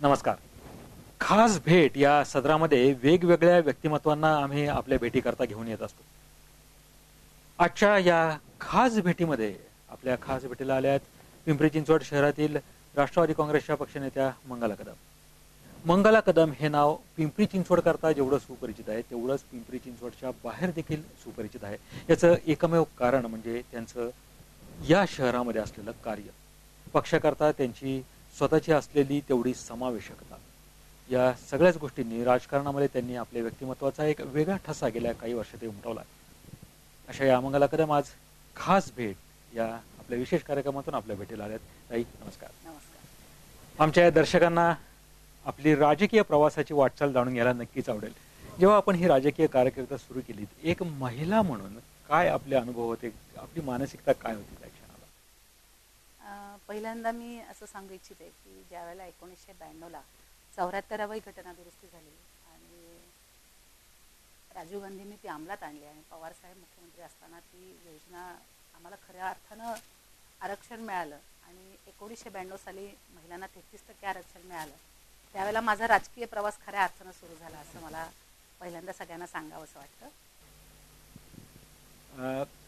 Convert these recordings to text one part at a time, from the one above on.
नमस्कार. खास भेट या सदरामध्ये वेगवेगळ्या व्यक्तिमत्वांना आम्ही आपल्या भेटीकरता घेऊन येत असतो. आजच्या या खास भेटीमध्ये आपल्या खास भेटीला आल्या आहेत पिंपरी चिंचवड शहरातील राष्ट्रवादी काँग्रेसच्या पक्षनेत्या मंगला कदम. मंगला कदम हे नाव पिंपरी चिंचवड करता जेवढं सुपरिचित आहे तेवढंच पिंपरी चिंचवडच्या बाहेर देखील सुपरिचित आहे. याचं एकमेव कारण म्हणजे त्यांचं या शहरामध्ये असलेलं कार्य. पक्षाकरता त्यांची स्वतःची असलेली तेवढी समावेशकता, या सगळ्याच गोष्टींनी राजकारणामध्ये त्यांनी आपल्या व्यक्तिमत्वाचा एक वेगळा ठसा गेल्या काही वर्षात उमटवला. अशा या मंगला कदम आज खास भेट या आपल्या विशेष कार्यक्रमातून आपल्या भेटीला आल्यात. ताई नमस्कार. नमस्कार. आमच्या या दर्शकांना आपली राजकीय प्रवासाची वाटचाल जाणून घ्यायला नक्कीच आवडेल. जेव्हा आपण ही राजकीय कारकीर्द सुरू केली, एक महिला म्हणून काय आपले अनुभव होते, आपली मानसिकता काय होती त्या क्षणाला? पहिल्यांदा मी असं सांगू इच्छिते की ज्यावेळेला 1992ला 74वी घटना दुरुस्ती झाली आणि राजीव गांधींनी ती अंमलात आणली आणि पवारसाहेब मुख्यमंत्री असताना ती योजना आम्हाला खऱ्या अर्थानं आरक्षण मिळालं आणि 1992 साली महिलांना 33% आरक्षण मिळालं. त्यावेळेला माझा राजकीय प्रवास खऱ्या अर्थानं सुरू झाला असं मला पहिल्यांदा सगळ्यांना सांगावंसं वाटतं.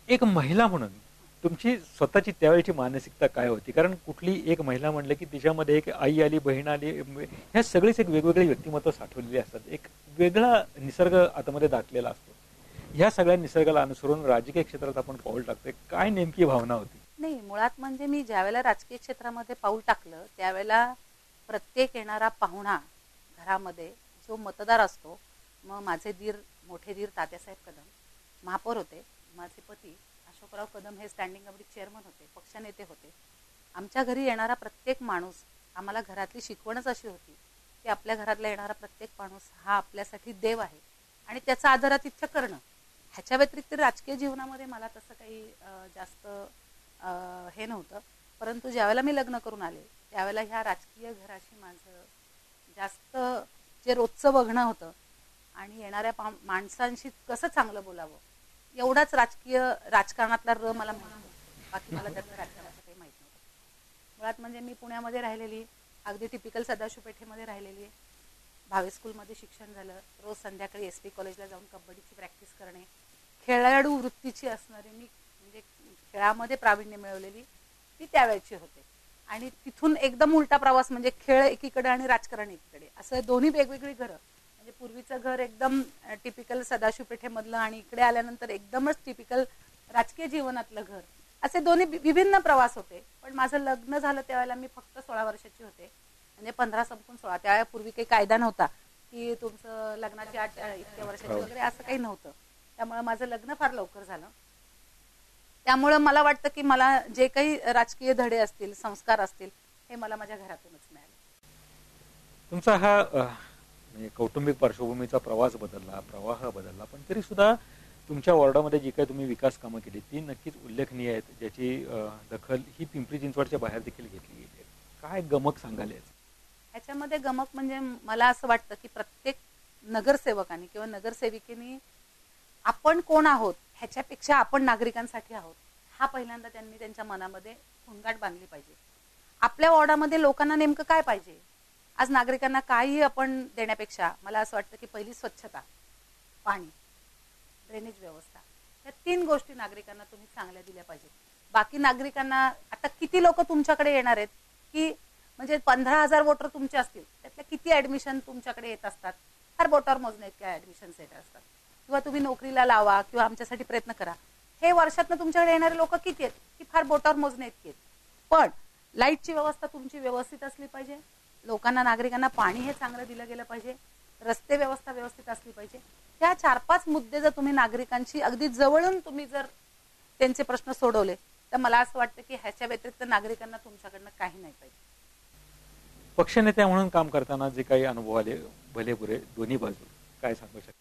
एक महिला म्हणून तुमची स्वतःची त्यावेळची मानसिकता काय होती? कारण कुठली एक महिला म्हणलं की तिच्यामध्ये एक आई आली, बहीण आली, ह्या सगळीच एक वेगवेगळी व्यक्तिमत्व साठवलेली असतात. एक वेगळा निसर्ग आतमध्ये दाटलेला असतो. ह्या सगळ्या निसर्गाला अनुसरून राजकीय क्षेत्रात आपण पाऊल टाकतोय, काय नेमकी भावना होती? नाही, मुळात म्हणजे मी ज्यावेळेला राजकीय क्षेत्रामध्ये पाऊल टाकलं त्यावेळेला प्रत्येक येणारा पाहुणा घरामध्ये जो मतदार असतो, मग माझे मोठे दीर तात्यासाहेब कदम महापौर होते, माझे पती अशोकराव कदम हे स्टँडिंग कमिटी चेअरमन होते, पक्षनेते होते. आमच्या घरी येणारा प्रत्येक माणूस, आम्हाला घरातली शिकवणच अशी होती की आपल्या घरातला येणारा प्रत्येक माणूस हा आपल्यासाठी देव आहे आणि त्याचा आदरातिथ्य करणं. ह्याच्या व्यतिरिक्त राजकीय जीवनामध्ये मला तसं काही जास्त हे नव्हतं. परंतु ज्यावेळेला मी लग्न करून आले त्यावेळेला ह्या राजकीय घराशी माझं जास्त जे रोजचं बघणं होतं आणि येणाऱ्या माणसांशी कसं चांगलं बोलावं एवढाच राजकारणातला मला माहिती होतं. बाकी मला त्यातलं राजकारणाचं काही माहीत नव्हतं. मुळात म्हणजे मी पुण्यामध्ये राहिलेली, अगदी टिपिकल सदाशिव पेठेमध्ये राहिलेली आहे. भावे स्कूलमध्ये शिक्षण झालं. रोज संध्याकाळी SP कॉलेजला जाऊन कबड्डीची प्रॅक्टिस करणे, खेळाडू वृत्तीची असणारी मी, म्हणजे खेळामध्ये प्रावीण्य मिळवलेली ती त्यावेळची होते. आणि तिथून एकदम उलटा प्रवास म्हणजे खेळ एकीकडे आणि राजकारण एकीकडे, असं दोन्ही वेगवेगळी घरं. म्हणजे पूर्वीचं घर एकदम टिपिकल सदाशिव पेठेमधलं आणि इकडे आल्यानंतर एकदमच टिपिकल राजकीय जीवनातलं घर, असे दोन्ही विभिन्न प्रवास होते. पण माझं लग्न झालं त्यावेळेला मी फक्त 16 वर्षाची होते. म्हणजे 15 संपून 16. त्यावेळेपूर्वी काही कायदा नव्हता की तुमचं लग्नाची अट इतक्या वर्षाची वगैरे, असं काही नव्हतं. त्यामुळे माझं लग्न फार लवकर झालं. त्यामुळं मला वाटतं की मला जे काही राजकीय धडे असतील, संस्कार असतील, हे मला माझ्या घरातूनच मिळाले. तुमचा हा म्हणजे कौटुंबिक पार्श्वभूमीचा प्रवाह बदलला, पण तरी सुद्धा तुमच्या वॉर्डामध्ये जी काही तुम्ही विकास कामं केली ती नक्कीच उल्लेखनीय आहेत, ज्याची दखल ही पिंपरी चिंचवडच्या बाहेर देखील घेतली गेली आहे. काय गमक सांगाल ह्याच्यामध्ये? गमक म्हणजे मला असं वाटतं की प्रत्येक नगरसेवकाने किंवा नगरसेविकेने आपण कोण आहोत ह्याच्यापेक्षा आपण नागरिकांसाठी आहोत हा पहिल्यांदा त्यांनी त्यांच्या मनामध्ये हुंगाट बांधली पाहिजे. आपल्या वॉर्डामध्ये लोकांना नेमकं काय पाहिजे? आज नागरिकांना काही आपण देण्यापेक्षा मला असं वाटतं की पहिली स्वच्छता, पाणी, ड्रेनेज व्यवस्था, या 3 गोष्टी नागरिकांना तुम्ही चांगल्या दिल्या पाहिजेत. बाकी नागरिकांना आता किती लोक तुमच्याकडे येणार आहेत की म्हणजे 15,000 वोटर तुमचे असतील, त्यातल्या किती ऍडमिशन तुमच्याकडे येत असतात? फार बोटावर मोजणे इतक्या ऍडमिशन्स येत असतात. किंवा तुम्ही नोकरीला लावा किंवा आमच्यासाठी प्रयत्न करा, हे वर्षातनं तुमच्याकडे येणारे लोक किती आहेत की फार बोटावर मोजणे इतके आहेत. पण लाईटची व्यवस्था तुमची व्यवस्थित असली पाहिजे, लोकांना नागरिकांना पाणी हे चांगलं दिलं गेलं पाहिजे, रस्ते व्यवस्था व्यवस्थित असली पाहिजे. ह्या 4-5 मुद्दे जर तुम्ही नागरिकांशी अगदी जवळून तुम्ही जर त्यांचे प्रश्न सोडवले तर मला असं वाटतं की ह्याच्या व्यतिरिक्त नागरिकांना तुमच्याकडनं काही नाही पाहिजे. पक्षनेत्या म्हणून काम करताना जे काही अनुभव आले भले बुरे दोन्ही बाजू, काय सांगू शकता?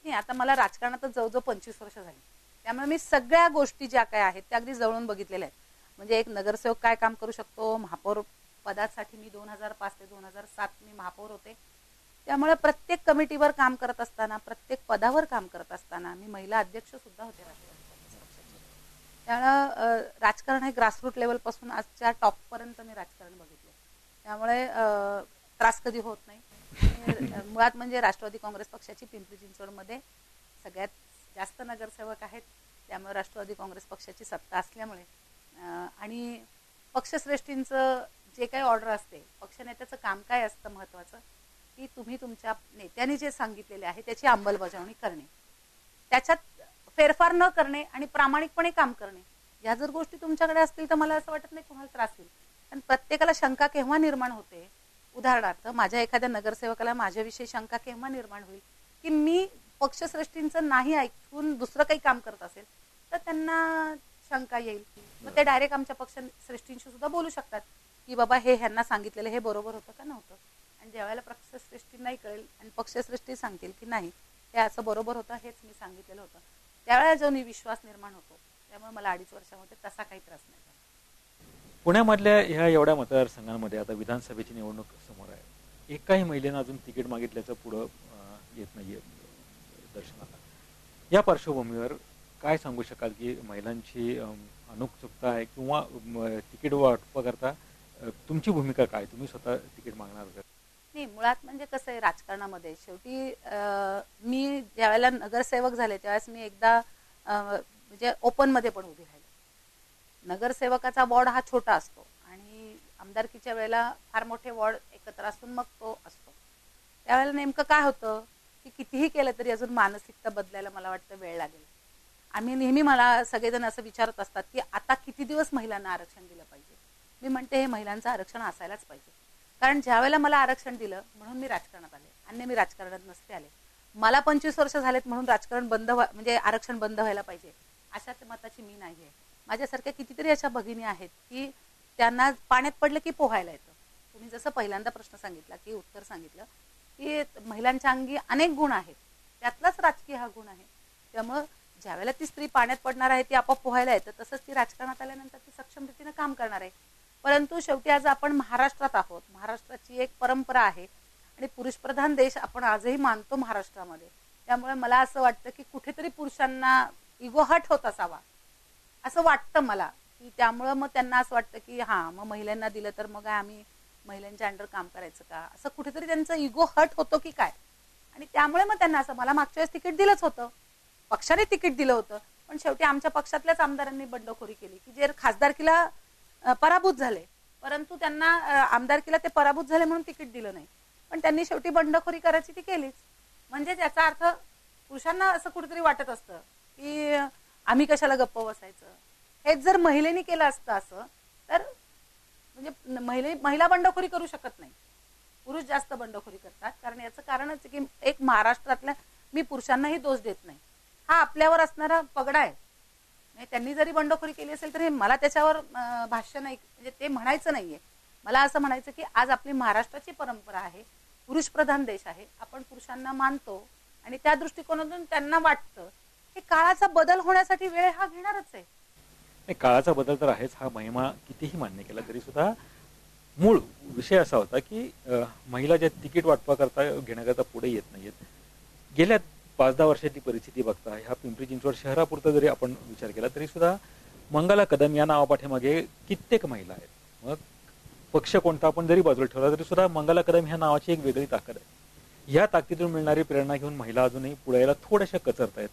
नाही, आता मला राजकारणात जवळजवळ 25 वर्ष झाली, त्यामुळे मी सगळ्या गोष्टी ज्या काय आहेत त्या अगदी जवळून बघितलेल्या आहेत. म्हणजे एक नगरसेवक काय काम करू शकतो, महापौर पदासाठी मी 2005 ते 2007 मी महापौर होते. त्यामुळे प्रत्येक कमिटीवर काम करत असताना, प्रत्येक पदावर काम करत असताना मी महिला अध्यक्ष सुद्धा होते त्यामुळे राजकारण हे ग्रासरूट लेवलपासून आजच्या टॉपपर्यंत मी राजकारण बघितलं. त्यामुळे त्रास कधी होत नाही. मुळात म्हणजे राष्ट्रवादी काँग्रेस पक्षाची पिंपरी चिंचवडमध्ये सगळ्यात जास्त नगरसेवक आहेत. त्यामुळे राष्ट्रवादी काँग्रेस पक्षाची सत्ता असल्यामुळे आणि पक्षश्रेष्ठींचं जे काही ऑर्डर असते, पक्षनेत्याचं काम काय असतं महत्त्वाचं, की तुम्ही तुमच्या नेत्यांनी जे सांगितलेले आहे त्याची अंमलबजावणी करणे, त्याच्यात फेरफार न करणे आणि प्रामाणिकपणे काम करणे. या जर गोष्टी तुमच्याकडे असतील तर मला असं वाटत नाही तुम्हाला त्रास होईल. कारण प्रत्येकाला शंका केव्हा निर्माण होते, उदाहरणार्थ माझ्या एखाद्या नगरसेवकाला माझ्याविषयी शंका केव्हा निर्माण होईल की मी पक्षश्रेष्ठींचं नाही ऐकून दुसरं काही काम करत असेल तर त्यांना शंका येईल. मग ते डायरेक्ट आमच्या पक्षश्रेष्ठींशी सुद्धा बोलू शकतात की बाबा हे ह्यांना सांगितलेलं हे बरोबर होतं का नव्हतं. आणि ज्यावेळेला पक्षश्रेष्ठींनाही कळेल आणि पक्षश्रेष्ठी सांगतील की नाही हे असं बरोबर होतं, हेच मी सांगितलेलं होतं, त्यावेळेला जो विश्वास निर्माण होतो. त्यामुळे मला 2.5 वर्षामध्ये तसा काही त्रास नाही झाला. पुण्यामधल्या ह्या एवढ्या मतदारसंघांमध्ये आता विधानसभेची निवडणूक समोर आहे. एकाही महिलेनं अजून तिकीट मागितल्याचं पुढं येत नाहीये दर्शनाला. या पार्श्वभूमीवर काय सांगू शकाल की महिलांची अनुत्सुकता आहे किंवा तिकीट वाटप करता तुमची भूमिका काय, तुम्ही स्वतः तिकीट मागणार का? नाही, मुळात म्हणजे कसं आहे राजकारणामध्ये शेवटी मी ज्यावेळेला नगरसेवक झाले त्यावेळेस मी एकदा म्हणजे ओपन मध्ये पण उभी राहिले. नगरसेवकाचा वॉर्ड हा छोटा असतो आणि आमदारकीच्या वेळेला फार मोठे वॉर्ड एकत्र असून मग तो असतो. त्यावेळेला नेमकं काय होतं की कितीही केलं तरी अजून मानसिकता बदलायला मला वाटतं वेळ लागेल. आम्ही नेहमी मला सगळेजण असं विचारत असतात की आता किती दिवस महिलांना आरक्षण दिलं पाहिजे. मी म्हणते हे महिलांचं आरक्षण असायलाच पाहिजे. कारण ज्या वेळेला मला आरक्षण दिलं म्हणून मी राजकारणात आले, अन्य मी राजकारणात नसते आले. मला 25 वर्ष झालेत म्हणून राजकारण बंद म्हणजे आरक्षण बंद व्हायला पाहिजे अशा मताची मी नाही आहे. माझ्यासारख्या कितीतरी अशा भगिनी आहेत की त्यांना पाण्यात पडलं की पोहायला येतं. तुम्ही जसं पहिल्यांदा प्रश्न सांगितला की उत्तर सांगितलं की महिलांच्या अंगी अनेक गुण आहेत, त्यातलाच राजकीय हा गुण आहे. त्यामुळं ज्या वेळेला ती स्त्री पाण्यात पडणार आहे ती आपोआप पोहायला येतं, तसंच ती राजकारणात आल्यानंतर ती सक्षम रीतीने काम करणार आहे. परंतु शेवटी आज आपण महाराष्ट्रात आहोत, महाराष्ट्राची एक परंपरा आहे आणि पुरुषप्रधान देश आपण आजही मानतो महाराष्ट्रामध्ये. त्यामुळे मला असं वाटतं की कुठेतरी पुरुषांना इगो हट होत असावा असं वाटतं मला, की त्यामुळं मग त्यांना असं वाटतं की हां मग महिलांना दिलं तर मग आम्ही महिलांच्या अंडर काम करायचं का, असं कुठेतरी त्यांचं इगो हट होतो की काय. आणि त्यामुळे मग त्यांना असं, मला मागच्या वेळेस तिकीट दिलंच होतं, पक्षाने तिकीट दिलं होतं, पण शेवटी आमच्या पक्षातल्याच आमदारांनी बंडखोरी केली की जे खासदारकीला पराभूत झाले, परंतु त्यांना आमदारकीला ते पराभूत झाले म्हणून तिकीट दिलं नाही, पण त्यांनी शेवटी बंडखोरी करायची ती केलीच. म्हणजे याचा अर्थ पुरुषांना असं कुठेतरी वाटत असतं की आम्ही कशाला गप्प बसायचं. हेच जर महिलेने केलं असतं असं तर म्हणजे महिला बंडखोरी करू शकत नाही, पुरुष जास्त बंडखोरी करतात. कारण याचं कारणच की एक महाराष्ट्रातल्या, मी पुरुषांनाही दोष देत नाही, हा आपल्यावर असणारा पगडा आहे. त्यांनी जरी बंडखोरी केली असेल तरी मला त्याच्यावर भाष्य नाही, म्हणजे ते म्हणायचं नाहीये. मला असं म्हणायचं की आज आपली महाराष्ट्राची परंपरा आहे, पुरुष प्रधान देश आहे, आपण पुरुषांना मानतो आणि त्या दृष्टिकोनातून त्यांना वाटतं की काळाचा बदल होण्यासाठी वेळ हा घेणारच आहे. काळाचा बदल तर आहेच, हा महिमा कितीही मान्य केला तरी सुद्धा मूळ विषय असा होता की महिला ज्या तिकीट वाटपाकरता घेण्याकरता पुढे येत नाहीयेत. गेल्या 5-10 वर्षाची परिस्थिती बघता ह्या पिंपरी चिंचवड शहरापुरता जरी आपण विचार केला तरी सुद्धा मंगला कदम या नावापाठीमागे कित्येक महिला आहेत. मग पक्ष कोणता आपण जरी बाजूला ठेवला तरी सुद्धा मंगला कदम ह्या नावाची एक वेगळी ताकद आहे. ह्या ताकदीतून मिळणारी प्रेरणा घेऊन महिला अजूनही पुढे यायला थोड्याशा कचरत आहेत.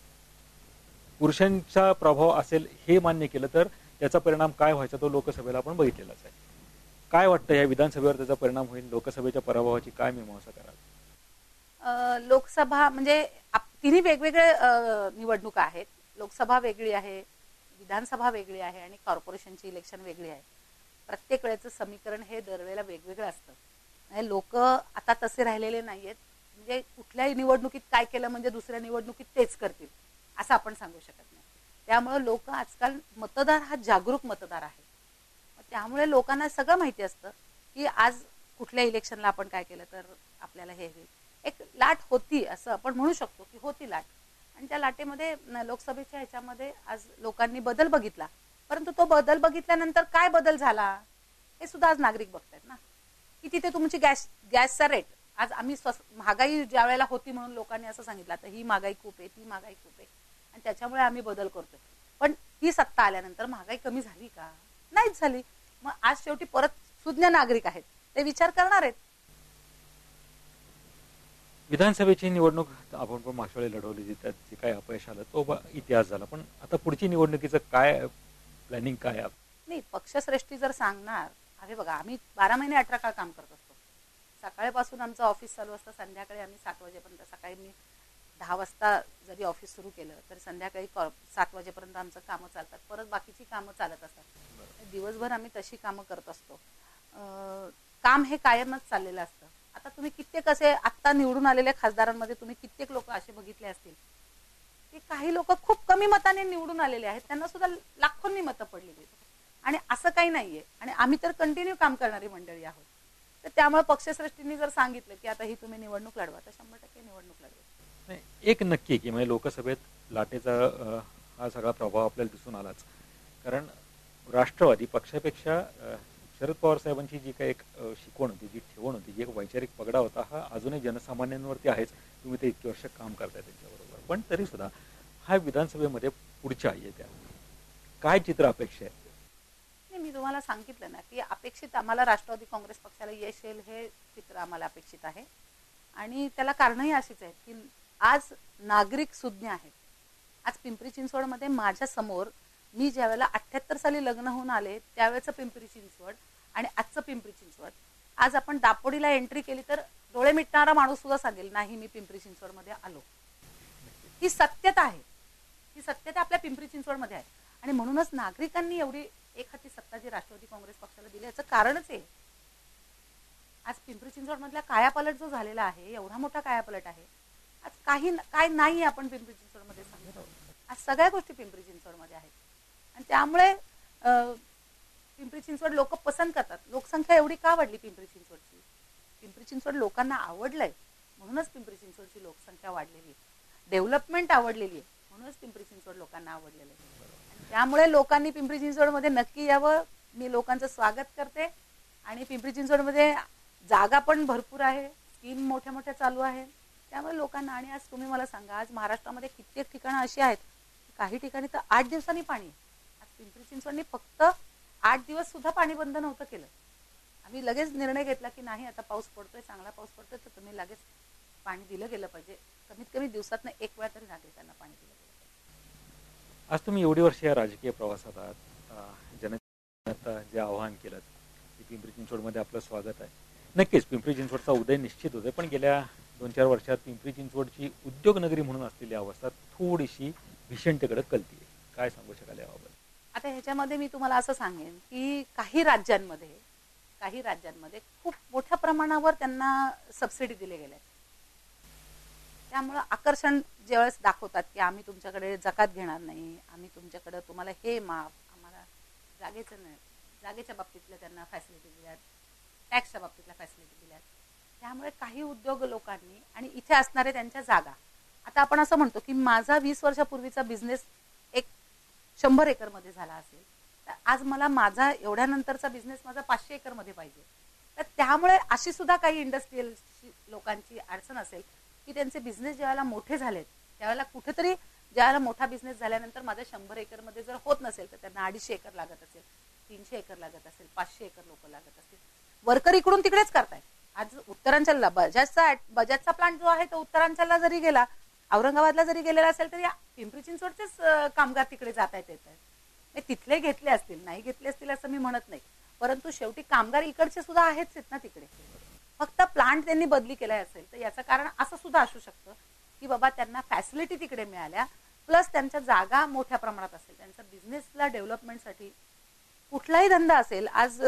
पुरुषांचा प्रभाव असेल हे मान्य केलं तर त्याचा परिणाम काय व्हायचा तो लोकसभेला आपण बघितलेलाच आहे. काय वाटतं या विधानसभेवर त्याचा परिणाम होईल, लोकसभेच्या पराभवाची काय मीमांसा कराल? लोकसभा म्हणजे तिन्ही वेगवेगळे निवडणुका आहेत. लोकसभा वेगळी आहे, विधानसभा वेगळी आहे आणि कॉर्पोरेशनची इलेक्शन वेगळी आहे. प्रत्येक वेळेचं समीकरण हे दरवेळेला वेगवेगळं असतं. लोक आता तसे राहिलेले नाहीयेत, म्हणजे कुठल्याही निवडणुकीत काय केलं म्हणजे दुसऱ्या निवडणुकीत तेच करतील असं आपण सांगू शकत नाही. त्यामुळे लोक आजकाल, मतदार हा जागरूक मतदार आहे. त्यामुळे लोकांना सगळं माहिती असतं की आज कुठल्या इलेक्शनला आपण काय केलं तर आपल्याला हे होईल. एक लाट होती असं आपण म्हणू शकतो की होती लाट, आणि त्या लाटेमध्ये लोकसभेच्या ह्याच्यामध्ये आज लोकांनी बदल बघितला. परंतु तो बदल बघितल्यानंतर काय बदल झाला हे सुद्धा आज नागरिक बघतायत ना, की तिथे तुमची गॅसचा रेट, आज आम्ही महागाई ज्या वेळेला होती म्हणून लोकांनी असं सांगितलं आता ही महागाई खूप आहे, ती महागाई खूप आहे आणि त्याच्यामुळे आम्ही बदल करतोय. पण ही सत्ता आल्यानंतर महागाई कमी झाली का? नाहीच झाली. मग आज शेवटी परत सुज्ञ नागरिक आहेत, ते विचार करणार आहेत. विधानसभेची निवडणूक आपण पण मागच्या वेळी लढवली होती, त्यात जे काय अपयश आलं तो इतिहास झाला. पण आता पुढची निवडणुकीचं काय प्लॅनिंग काय आहे? नाही, पक्षश्रेष्ठी जर सांगणार, अरे बघा, आम्ही 12 महिने 18 काळ काम करत असतो. सकाळपासून आमचं ऑफिस चालू असतं, संध्याकाळी आम्ही 7 वाजेपर्यंत. सकाळी मी 10 वाजता जरी ऑफिस सुरू केलं तर संध्याकाळी 7 वाजेपर्यंत आमचं कामं चालतात, परत बाकीची कामं चालत असतात. दिवसभर आम्ही तशी कामं करत असतो. काम हे कायमच चाललेलं असतं. आता तुम्ही कित्येक असे आत्ता निवडून आलेल्या खासदारांमध्ये तुम्ही कित्येक लोक असे बघितले असतील की काही लोक खूप कमी मताने निवडून आलेले आहेत, त्यांना सुद्धा लाखोंनी मतं पडलेली आहेत. आणि असं काही नाहीये. आणि आम्ही तर कंटिन्यू काम करणारी मंडळी आहोत. तर त्यामुळे पक्षश्रेष्ठींनी जर सांगितलं की आता ही तुम्ही निवडणूक लढवा, तर 100% निवडणूक लढवा. एक नक्की की म्हणजे लोकसभेत लाटेचा हा सगळा प्रभाव आपल्याला दिसून आलाच. कारण राष्ट्रवादी पक्षापेक्षा शरद पवार साहेबांची जी काही एक शिकवण होती, जी ठेवण होती, जी एक वैचारिक पगडा होता, हा अजूनही जनसामान्यांवरती आहेच. तुम्ही ते इतकी वर्ष काम करताय त्यांच्याबरोबर. पण तरी सुद्धा हा विधानसभेमध्ये पुढच्या येत्या काय चित्र अपेक्षा आहे? मी तुम्हाला सांगितलं ना की अपेक्षित आम्हाला राष्ट्रवादी काँग्रेस पक्षाला यश येईल, हे चित्र आम्हाला अपेक्षित आहे. आणि त्याला कारणही अशीच आहेत की आज नागरिक सुज्ञ आहेत. आज पिंपरी चिंचवडमध्ये माझ्या समोर मी ज्यावेळेला 78 साली लग्न होऊन आले त्यावेळेचं पिंपरी चिंचवड आणि आजचं पिंपरी चिंचवड, आज आपण दापोडीला एंट्री केली तर डोळे मिटणारा माणूस सुद्धा सांगेल नाही मी पिंपरी चिंचवडमध्ये आलो. ही सत्यता आहे. ही सत्यता आपल्या पिंपरी चिंचवडमध्ये आहे. आणि म्हणूनच नागरिकांनी एवढी एक हाती सत्ता जी राष्ट्रवादी काँग्रेस पक्षाला दिली याचं कारणच आहे. आज पिंपरी चिंचवड मधला कायापालट जो झालेला आहे, एवढा मोठा कायापालट आहे. आज काय नाही आपण पिंपरी चिंचवडमध्ये सांगतो. आज सगळ्या गोष्टी पिंपरी चिंचवडमध्ये आहेत. आणि त्यामुळे पिंपरी चिंचवड लोक पसंत करतात. लोकसंख्या एवढी का वाढली पिंपरी चिंचवडची? पिंपरी चिंचवड लोकांना आवडलंय म्हणूनच पिंपरी चिंचवडची लोकसंख्या वाढलेली आहे. डेव्हलपमेंट आवडलेली आहे म्हणूनच पिंपरी चिंचवड लोकांना आवडलेलं आहे. त्यामुळे लोकांनी पिंपरी चिंचवडमध्ये नक्की यावं. मी लोकांचं स्वागत करते. आणि पिंपरी चिंचवडमध्ये जागा पण भरपूर आहे, स्कीम मोठ्या मोठ्या चालू आहे. त्यामुळे लोकांना, आणि आज तुम्ही मला सांगा, आज महाराष्ट्रामध्ये कित्येक ठिकाणं अशी आहेत, काही ठिकाणी तर 8 दिवसांनी पाणी. आज पिंपरी चिंचवडनी फक्त 8 दिवस सुद्धा पाणी बंद नव्हतं केलं. आम्ही लगेच निर्णय घेतला की नाही, आता पाऊस पडतोय, चांगला पाऊस पडतोय, तर तुम्ही लगेच पाणी दिलं गेलं पाहिजे. कमीत कमी दिवसातनं 1 वेळा तरी नागरिकांना पाणी दिलं गेलं पाहिजे. आज तुम्ही एवढी वर्ष या राजकीय प्रवासात आहात, जनता जे आवाहन केलं की पिंपरी चिंचवडमध्ये आपलं स्वागत आहे. नक्कीच पिंपरी चिंचवडचा उदय निश्चित होतोय, पण गेल्या 2-4 वर्षात पिंपरी चिंचवडची उद्योगनगरी म्हणून असलेली अवस्था थोडीशी भीषणतेकडे कलतीये. काय सांगू शकाल याबाबत? आता ह्याच्यामध्ये मी तुम्हाला असं सांगेन की काही राज्यांमध्ये खूप मोठ्या प्रमाणावर त्यांना सबसिडी दिले गेल्या. त्यामुळं आकर्षण ज्यावेळेस दाखवतात की आम्ही तुमच्याकडे जकात घेणार नाही, आम्ही तुमच्याकडे तुम्हाला हे माफ, आम्हाला जागेचं नाही, जागेच्या बाबतीतल्या त्यांना फॅसिलिटी दिल्यात, टॅक्सच्या बाबतीतल्या फॅसिलिटी दिल्यात. त्यामुळे काही उद्योग लोकांनी आणि इथे असणारे त्यांच्या जागा, आता आपण असं म्हणतो की माझा 20 वर्षापूर्वीचा बिझनेस एक 100 एकरमध्ये झाला असेल, तर आज मला माझा एवढ्यानंतरचा बिझनेस माझा 500 एकरमध्ये पाहिजे. तर त्यामुळे अशी सुद्धा काही इंडस्ट्रियल लोकांची अडचण असेल की त्यांचे बिझनेस ज्यावेळेला मोठे झालेत त्यावेळेला कुठेतरी, ज्यावेळेला मोठा बिझनेस झाल्यानंतर माझ्या 100 एकरमध्ये जर होत नसेल तर त्यांना 250 एकर लागत असेल, 300 एकर लागत असेल, 500 एकर लोक लागत असतील. वर्कर इकडून तिकडेच करतायत. आज उत्तरांचलला बजाजचा प्लांट जो आहे तो उत्तरांचलला जरी गेला, औरंगाबादला जरी गेलेला असेल तरी पिंपरी चिंचवडचेच कामगार तिकडे जाता येत आहेत. तिथले घेतले असतील, नाही घेतले असतील असं मी म्हणत नाही, परंतु शेवटी कामगार इकडचे सुद्धा आहेच आहेत ना तिकडे. फक्त प्लांट त्यांनी बदली केलाय असेल तर याचं कारण असं सुद्धा असू शकतं की बाबा त्यांना फॅसिलिटी तिकडे मिळाल्या, प्लस त्यांच्या जागा मोठ्या प्रमाणात असेल, त्यांचा बिझनेसला डेव्हलपमेंटसाठी कुठलाही धंदा असेल. आज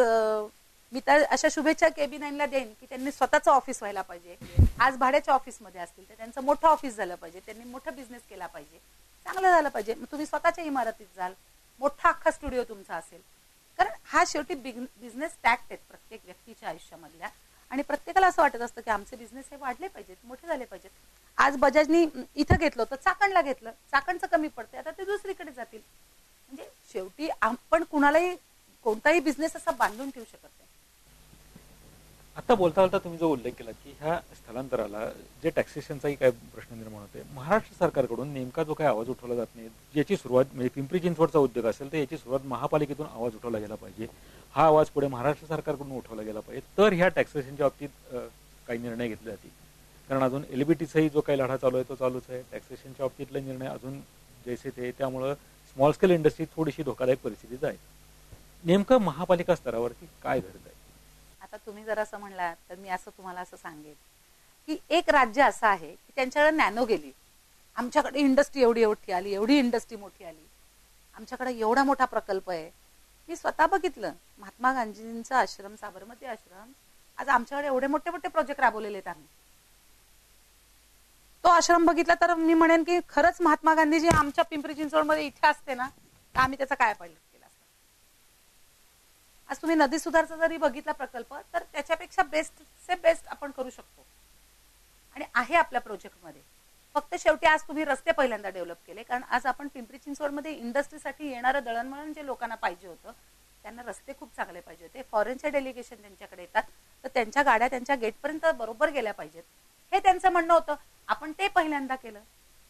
मी तर अशा शुभेच्छा KB9ला देईन की त्यांनी स्वतःचं ऑफिस व्हायला पाहिजे. आज भाड्याच्या ऑफिसमध्ये असतील तर त्यांचं मोठं ऑफिस झालं पाहिजे, त्यांनी मोठा बिझनेस केला पाहिजे, चांगलं झालं पाहिजे. मग तुम्ही स्वतःच्या इमारतीत जाल, मोठा अख्खा स्टुडिओ तुमचा असेल. कारण हा शेवटी बिझनेस टॅक्ट आहेत प्रत्येक व्यक्तीच्या आयुष्यामधल्या. आणि प्रत्येकाला असं वाटत असतं की आमचे बिझनेस हे वाढले पाहिजेत, मोठे झाले पाहिजेत. आज बजाजनी इथं घेतलं तर चाकणला घेतलं, चाकणचं कमी पडते, आता ते दुसरीकडे जातील. म्हणजे शेवटी आपण कुणालाही कोणताही बिझनेस असा बांधून ठेवू शकत नाही. आता बोलता बोलता तुम्ही जो उल्लेख केला की ह्या स्थलांतराला जे टॅक्सेशनचाही काय प्रश्न निर्माण होते, महाराष्ट्र सरकारकडून नेमका जो काही आवाज उठवला जात नाही, याची सुरुवात म्हणजे पिंपरी चिंचवडचा उद्योग असेल तर याची सुरुवात महापालिकेतून आवाज उठवला गेला पाहिजे. हा आवाज पुढे महाराष्ट्र सरकारकडून उठवला गेला पाहिजे, तर ह्या टॅक्सेशनच्या बाबतीत काही निर्णय घेतले जातील. कारण अजून एलबीटीचाही जो काही लढा चालू आहे तो चालूच आहे. टॅक्सेशनच्या बाबतीतले निर्णय अजून जैसे ते, त्यामुळं स्मॉल स्केल इंडस्ट्री थोडीशी धोकादायक परिस्थितीत आहे. नेमकं महापालिका स्तरावरती काय घडत आहे? आता तुम्ही जर असं म्हणलात तर मी असं तुम्हाला असं सांगेन की एक राज्य असं आहे की त्यांच्याकडे नॅनो गेली, आमच्याकडे इंडस्ट्री एवढी मोठी आली, एवढी इंडस्ट्री मोठी आली, आमच्याकडे एवढा मोठा प्रकल्प आहे. मी स्वतः बघितलं महात्मा गांधींचा आश्रम, साबरमती आश्रम, आज आमच्याकडे एवढे मोठे मोठे प्रोजेक्ट राबवलेले आहेत आम्ही. तो आश्रम बघितला तर मी म्हणेन की खरंच महात्मा गांधीजी आमच्या पिंपरी चिंचवडमध्ये इथे असते ना तर आम्ही त्याचा काय पाहिलं केला असता. आज तुम्ही नदी सुधारचा जरी बघितला प्रकल्प तर त्याच्यापेक्षा बेस्ट से बेस्ट आपण करू शकतो आणि आहे आपल्या प्रोजेक्टमध्ये. फक्त शेवटी आज तुम्ही रस्ते पहिल्यांदा डेव्हलप केले, कारण आज आपण पिंपरी चिंचवडमध्ये इंडस्ट्रीसाठी येणारं दळणवळण जे लोकांना पाहिजे होतं त्यांना रस्ते खूप चांगले पाहिजे होते. फॉरेनचे डेलिगेशन त्यांच्याकडे येतात तर त्यांच्या गाड्या त्यांच्या गेटपर्यंत बरोबर गेल्या पाहिजेत, हे त्यांचं म्हणणं होतं. आपण ते पहिल्यांदा केलं.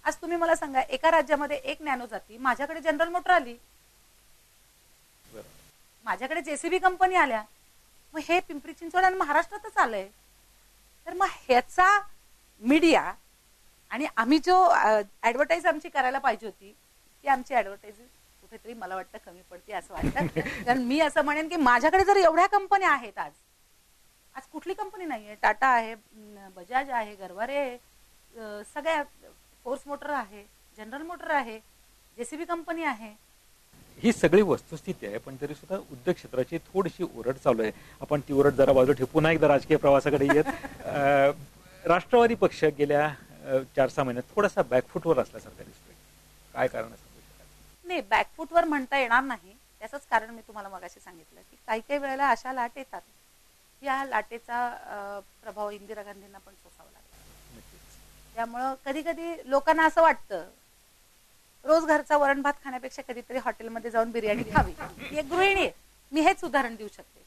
आज तुम्ही मला सांगा, एका राज्यामध्ये एक नॅनो जाती, माझ्याकडे जनरल मोटर आली, माझ्याकडे जेसीबी कंपनी आल्या, मग हे पिंपरी चिंचवड आणि महाराष्ट्रातच आलंय. तर मग ह्याचा मीडिया आणि आम्ही जो ऍडव्हर्टाईज आमची करायला पाहिजे होती ती आमची ऍडव्हर्टाईज कुठेतरी मला वाटतं कमी पडते असं वाटतं. कारण मी असं म्हणेन की माझ्याकडे जर एवढ्या कंपन्या आहेत, आज आज कुठली कंपनी नाहीये, टाटा आहे, बजाज आहे, गरवारे आहे, सगळ्या फोर्स मोटर आहे, जनरल मोटर आहे, जेसीबी कंपनी आहे. ही सगळी वस्तुस्थिती आहे, पण तरी सुद्धा उद्योग क्षेत्राची थोडीशी ओरड चालू आहे. आपण ती ओरड जरा बाजू ठेवू, पुन्हा एकदा राजकीय प्रवासाकडे येत. राष्ट्रवादी पक्ष गेल्या 4-6 महिन्यात थोडासा बॅकफुटवर असल्यासारखा दिसतोय. काय कारण सांगू शकाल? नाही, बॅकफुटवर म्हणता येणार नाही. त्याचंच कारण मी तुम्हाला मगाशी सांगितलं की काही काही वेळेला अशा लाट येतात, या लाटेचा प्रभाव इंदिरा गांधींना पण सोसावा लागला. त्यामुळं कधी कधी लोकांना असं वाटतं रोज घरचा वरण भात खाण्यापेक्षा कधीतरी हॉटेलमध्ये जाऊन बिर्याणी खावी. एक गृहिणी आहे, मी हेच उदाहरण देऊ शकते.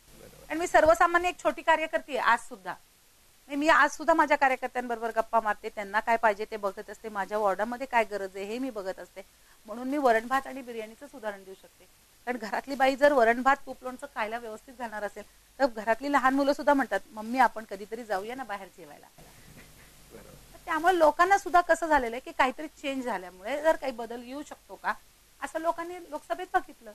आणि मी सर्वसामान्य एक छोटी कार्यकर्ती आहे. आज सुद्धा माझ्या कार्यकर्त्यांबरोबर गप्पा मारते, त्यांना काय पाहिजे ते बघत असते, माझ्या वॉर्डामध्ये काय गरज आहे हे मी बघत असते. म्हणून मी वरण भात आणि बिर्याणीचंच उदाहरण देऊ शकते. कारण घरातली बाई जर वरण भात तूप लोणचं खायला व्यवस्थित घालणार असेल तर घरातली लहान मुलं सुद्धा म्हणतात, मम्मी आपण कधीतरी जाऊया ना बाहेर जेवायला. त्यामुळे लोकांना सुद्धा कसं झालेलं आहे की काहीतरी चेंज झाल्यामुळे जर काही बदल येऊ शकतो का असं लोकांनी लोकसभेत बघितलं.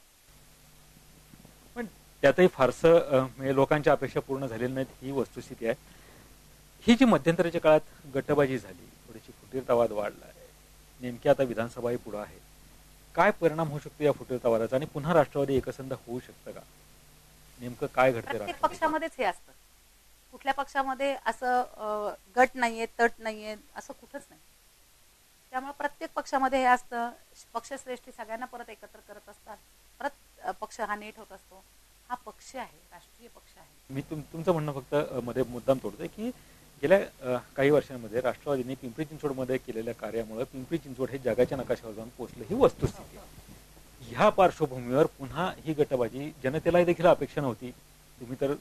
पण त्यातही फारसं म्हणजे लोकांच्या अपेक्षा पूर्ण झालेल्या नाहीत, ही वस्तुस्थिती आहे. ही जी मध्यंतरीच्या काळात गटबाजी झाली, थोडीशी फुटीरतावाद वाढला आहे, नेमकी आता विधानसभाही पुढे आहे, काय परिणाम होऊ शकतो या फुटीरतावादाचा आणि पुन्हा राष्ट्रवादी एकसंध होऊ शकतं का? नेमकं काय घडते? प्रत्येक पक्षामध्येच हे असतं. कुठल्या पक्षामध्ये असं गट नाहीये, तट नाहीये असं कुठंच नाही. त्यामुळे प्रत्येक पक्षामध्ये हे असतं. पक्षश्रेष्ठी सगळ्यांना परत एकत्र करत असतात, परत पक्ष हा नीट होत असतो. हा पक्ष आहे, राष्ट्रीय पक्ष आहे. मी तुमचं म्हणणं फक्त मध्ये मुद्दाम तोडतोय की गेल्या काही वर्षांमध्ये राष्ट्रवादीने पिंपरी चिंचवडमध्ये केलेल्या कार्यामुळे पिंपरी चिंचवड हे जगाच्या नकाशावर जाऊन पोहोचलं, ही वस्तुस्थिती आहे. ह्या पार्श्वभूमीवर पुन्हा ही गटबाजी जनतेलाही देखील अपेक्षा नव्हती. तुम्ही तर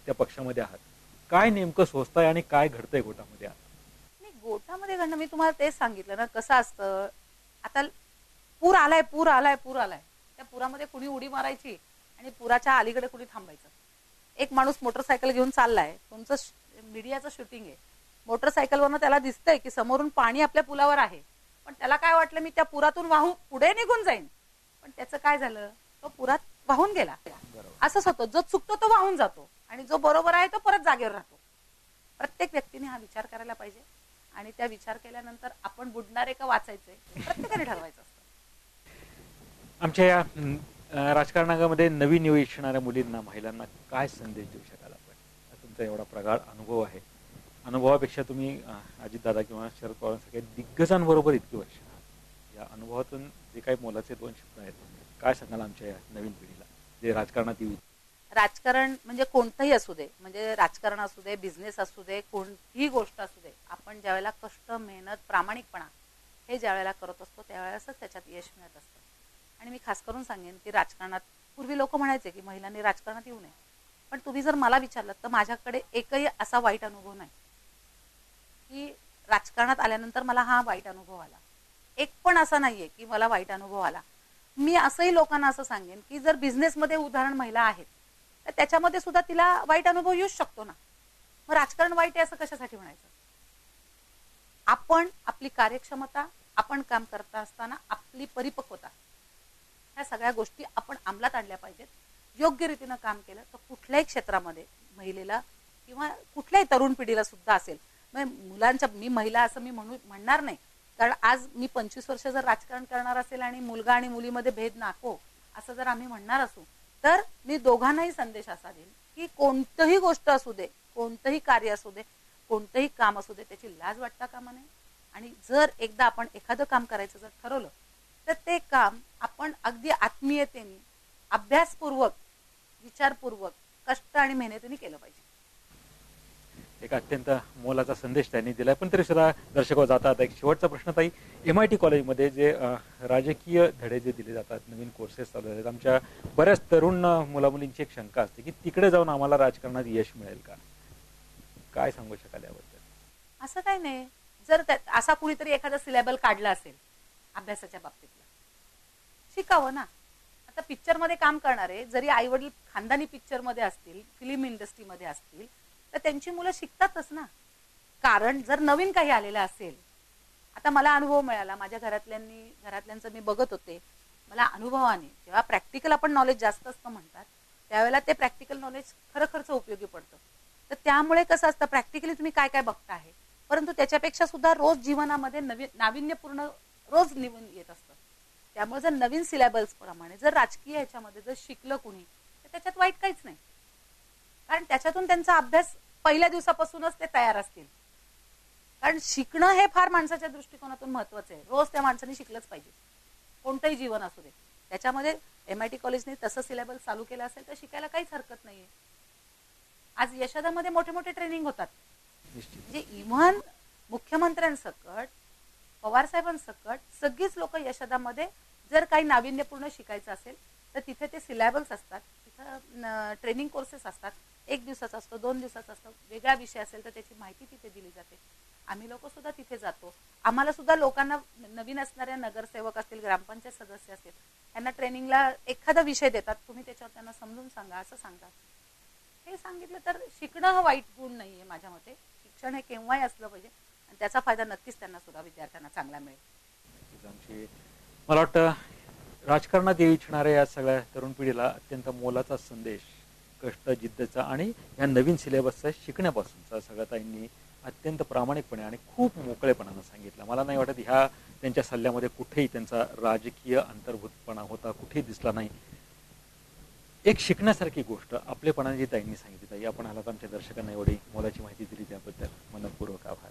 त्या पक्षामध्ये आहात, काय नेमकं सोचताय आणि काय घडतंय गोटामध्ये? नाही, गोटामध्ये घडणं मी तुम्हाला तेच सांगितलं ना. कसं असतं, आता पूर आलाय, त्या पुरामध्ये कुणी उडी मारायची आणि पुराच्या अलीकडे कुणी थांबायचं. एक माणूस मोटरसायकल घेऊन चाललाय, तुमचं मीडियाचं शूटिंग आहे, मोटरसायकलवरनं त्याला दिसतंय की समोरून पाणी आपल्या पुलावर आहे, पण त्याला काय वाटलं मी त्या पुरातून वाहून पुढे निघून जाईन, पण त्याचं काय झालं, तो पुरात वाहून गेला. असंच होतं, जो चुकतो तो वाहून जातो आणि जो बरोबर आहे तो परत जागेवर राहतो. प्रत्येक व्यक्तीने हा विचार करायला पाहिजे आणि त्या विचार केल्यानंतर आपण बुडणारे का वाचायचे प्रत्येकाने ठरवायचं असतं. आमच्या या राजकारणामध्ये नवीन येणाऱ्या मुलींना, महिलांना काय संदेश देऊ शकाल आपण? तुमचा एवढा प्रगाढ अनुभव आहे, अनुभवापेक्षा तुम्ही अजितदादा किंवा शरद पवारांसारख्या दिग्गजांबरोबर इतकी वर्ष आहात, या अनुभवातून जे काही मोलाचे 2 शब्द आहेत, काय सांगाल आमच्या या नवीन पिढीला जे राजकारणात येईल? राजकारण म्हणजे कोणतंही असू दे, म्हणजे राजकारण असू दे, बिझनेस असू दे, कोणतीही गोष्ट असू दे, आपण ज्यावेळेला कष्ट, मेहनत, प्रामाणिकपणा हे ज्यावेळेला करत असतो त्यावेळेसच त्याच्यात यश मिळत असतं. आणि मी खास करून सांगेन की राजकारणात पूर्वी लोक म्हणायचे की महिलांनी राजकारणात येऊ नये, पण तुम्ही जर मला विचारलं तर माझ्याकडे एकही असा वाईट अनुभव नाही की राजकारणात आल्यानंतर मला हा वाईट अनुभव आला. एक पण असा नाहीये की मला वाईट अनुभव आला. मी असंही लोकांना असं सांगेन की जर बिझनेसमध्ये उदाहरण महिला आहेत तर त्याच्यामध्ये सुद्धा तिला वाईट अनुभव येऊच शकतो ना. मग राजकारण वाईट आहे असं कशासाठी म्हणायचं? आपण आपली कार्यक्षमता, आपण काम करता असताना आपली परिपक्वता, ह्या सगळ्या गोष्टी आपण अंमलात आणल्या पाहिजेत. योग्य रीतीनं काम केलं तर कुठल्याही क्षेत्रामध्ये महिलेला किंवा कुठल्याही तरुण पिढीला सुद्धा असेल, मुलांच्या, मी महिला असं मी म्हणणार नाही, कारण आज मी 25 वर्ष जर राजकारण करणार असेल आणि मुलगा आणि मुलीमध्ये भेद नको असं जर आम्ही म्हणणार असू, तर मी दोघांनाही संदेश असा देईन की कोणतंही गोष्ट असू दे, कोणतंही कार्य असू दे, कोणतंही काम असू दे, त्याची लाज वाटता कामा नये. आणि जर एकदा आपण एखादं काम करायचं जर ठरवलं तर ते काम आपण अगदी आत्मीयतेने, अभ्यासपूर्वक, विचारपूर्वक, कष्ट आणि मेहनतीने केलं पाहिजे. एक अत्यंत मोलाचा संदेश त्यांनी दिलाय. पण तरी सुद्धा दर्शक जातात, एक शेवटचा प्रश्न ताई, MIT कॉलेजमध्ये जे राजकीय धडे जे दिले जातात, नवीन कोर्सेस चालू आहेत, आमच्या बऱ्याच तरुण मुलामुलींची एक शंका असते की तिकडे जाऊन आम्हाला राजकारणात यश मिळेल का? काय सांगू शकाल याबद्दल? असं काही नाही. जर असा कुणीतरी एखादा सिलेबल काढला असेल अभ्यासाच्या बाबतीतला, शिकावं ना. आता पिक्चर मध्ये काम करणारे जरी आई वडील खानदानी पिक्चर मध्ये असतील, फिल्म इंडस्ट्रीमध्ये असतील, तर त्यांची मुलं शिकतातच ना. कारण जर नवीन काही आलेलं असेल, आता मला अनुभव मिळाला, माझ्या घरातल्यांचं मी बघत होते, मला अनुभवाने, जेव्हा प्रॅक्टिकल आपण नॉलेज जास्त असतं म्हणतात, त्यावेळेला ते प्रॅक्टिकल नॉलेज खरंच उपयोगी पडतं. तर त्यामुळे कसं असतं, प्रॅक्टिकली तुम्ही काय काय बघता आहे, परंतु त्याच्यापेक्षा सुद्धा रोज जीवनामध्ये नाविन्यपूर्ण रोज निवून येत असतं. त्यामुळे जर नवीन सिलेबल्स प्रमाणे जर राजकीय ह्याच्यामध्ये जर शिकलं कुणी, तर त्याच्यात वाईट काहीच नाही. कारण त्याच्यातून त्यांचा अभ्यास पहिल्या दिवसापासूनच ते तयार असतील. कारण शिकणं हे फार माणसाच्या दृष्टिकोनातून महत्वाचं आहे. रोज त्या माणसाने शिकलंच पाहिजे, कोणतंही जीवन असू दे. त्याच्यामध्ये MIT कॉलेजने तसं सिलेबस चालू केलं असेल तर शिकायला काहीच हरकत नाहीये. आज यशोदामध्ये मोठे मोठे ट्रेनिंग होतात, म्हणजे इव्हन मुख्यमंत्र्यांसकट, पवार साहेबांसकट सगळीच लोक यशोदामध्ये जर काही नाविन्यपूर्ण शिकायचं असेल तर तिथे ते सिलेबस असतात, तिथं ट्रेनिंग कोर्सेस असतात. 1 दिवसाचा असतो, 2 दिवसाचा असतो, वेगळा विषय असेल तर त्याची माहिती तिथे दिली जाते. आम्ही लोक सुद्धा तिथे जातो. आम्हाला सुद्धा लोकांना, नवीन असणाऱ्या नगरसेवक असतील, ग्रामपंचायत सदस्य असतील, त्यांना ट्रेनिंगला एखादा विषय देतात, तुम्ही त्याच्यावर त्यांना समजून सांगा असं सांगतात. हे सांगितलं तर शिकणं हा वाईट गुण नाहीये माझ्या मते. शिक्षण हे केव्हाही असलं पाहिजे आणि त्याचा फायदा नक्कीच त्यांना सुद्धा, विद्यार्थ्यांना चांगला मिळेल. मला वाटतं राजकारणात इच्छणाऱ्या या सगळ्या तरुण पिढीला अत्यंत मोलाचा संदेश, कष्ट, जिद्दचा आणि या नवीन सिलेबसचा शिकण्यापासूनचा सगळ्या ताईंनी अत्यंत प्रामाणिकपणे आणि खूप मोकळेपणानं सांगितलं. मला नाही वाटत ह्या त्यांच्या सल्ल्यामध्ये कुठेही त्यांचा राजकीय अंतर्भूतपणा होता, कुठेही दिसला नाही. एक शिकण्यासारखी गोष्ट आपलेपणाने जी ताईंनी सांगितली. ताई, आपण आलात, आमच्या दर्शकांना एवढी मोलाची माहिती दिली त्याबद्दल मनपूर्वक आभार.